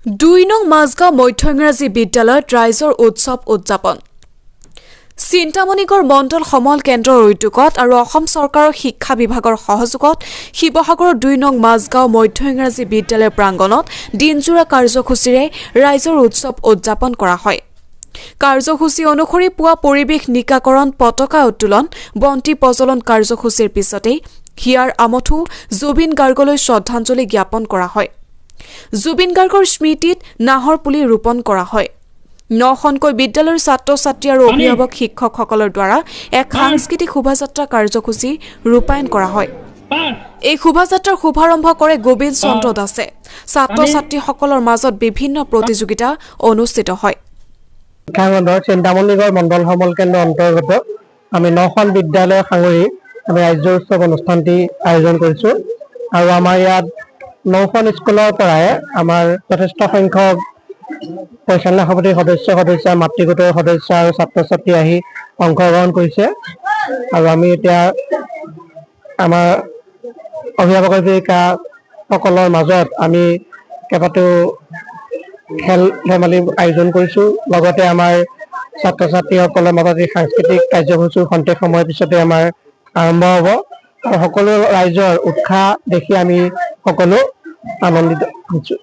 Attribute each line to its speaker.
Speaker 1: 2 নং মাজগাঁও মধ্য ইংৰাজী বিদ্যালয়ত ৰাইজৰ উৎসৱ উদযাপন চিন্তামণিগড় মণ্ডল সমল কেন্দ্ৰৰ উদ্যোগত আৰু অসম চৰকাৰৰ শিক্ষা বিভাগৰ সহযোগত শিৱসাগৰৰ 2 নং মাজগাঁও মধ্য ইংৰাজী বিদ্যালয় প্ৰাংগণত দিনজোৰা কাৰ্যসূচীৰে ৰাইজৰ উৎসৱ উদযাপন কৰা হয়। কাৰ্যসূচী অনুসৰি পুৱা পৰিৱেশ নিকাকৰণ পতাকা উত্তোলন বন্তি প্ৰজ্বলন কাৰ্যসূচীৰ পিছতেই হিয়াৰ আমঠু জুবিন গাৰ্গলৈ শ্ৰদ্ধাঞ্জলি জ্ঞাপন কৰা হয়। জুবিন গাৰ্গৰ স্মৃতিত নাহৰ পুলি ৰোপণ কৰা হয়। 9খনকৈ বিদ্যালয়ৰ ছাত্ৰ-ছাত্ৰী আৰু অভিভাৱক শিক্ষকসকলৰ দ্বাৰা এক সাংস্কৃতিক শোভাযাত্ৰা কাৰ্যসূচী ৰূপায়ণ কৰা হয়। এই শোভাযাত্ৰাৰ শুভাৰম্ভ কৰে গোবিন্দ চন্দ্ৰ দাসে। ছাত্ৰ-ছাত্ৰীসকলৰ মাজত বিভিন্ন প্ৰতিযোগিতা অনুষ্ঠিত হয়।
Speaker 2: শিক্ষাখণ্ডৰ চিন্তামণিগড় মণ্ডল সমল কেন্দ্ৰৰ অন্তৰ্গত আমি 9খন বিদ্যালয় সাঙুৰি আমি ৰাজ্য উৎসৱ অনুষ্ঠানটি আয়োজন কৰিছোঁ আৰু আমাৰ ইয়াত 9খন স্কুলৰ পৰাই আমাৰ যথেষ্ট সংখ্যক পৰিচালনা সমিতিৰ সদস্য মাতৃগোটৰ সদস্য আৰু ছাত্ৰ-ছাত্ৰী আহি অংশগ্ৰহণ কৰিছে আৰু আমি এতিয়া আমাৰ অভিভাৱক অভিভাৱিকাসকলৰ মাজত আমি কেইবাটাও খেল ধেমালি আয়োজন কৰিছোঁ। লগতে আমাৰ ছাত্ৰ-ছাত্ৰীসকলৰ মাজত এই সাংস্কৃতিক কাৰ্যসূচীৰ খন্তেক সময়ৰ পিছতে আমাৰ আৰম্ভ হ'ব আৰু সকলো ৰাইজৰ উৎসাহ দেখি আমি সকলো আনন্দিত হৈছোঁ।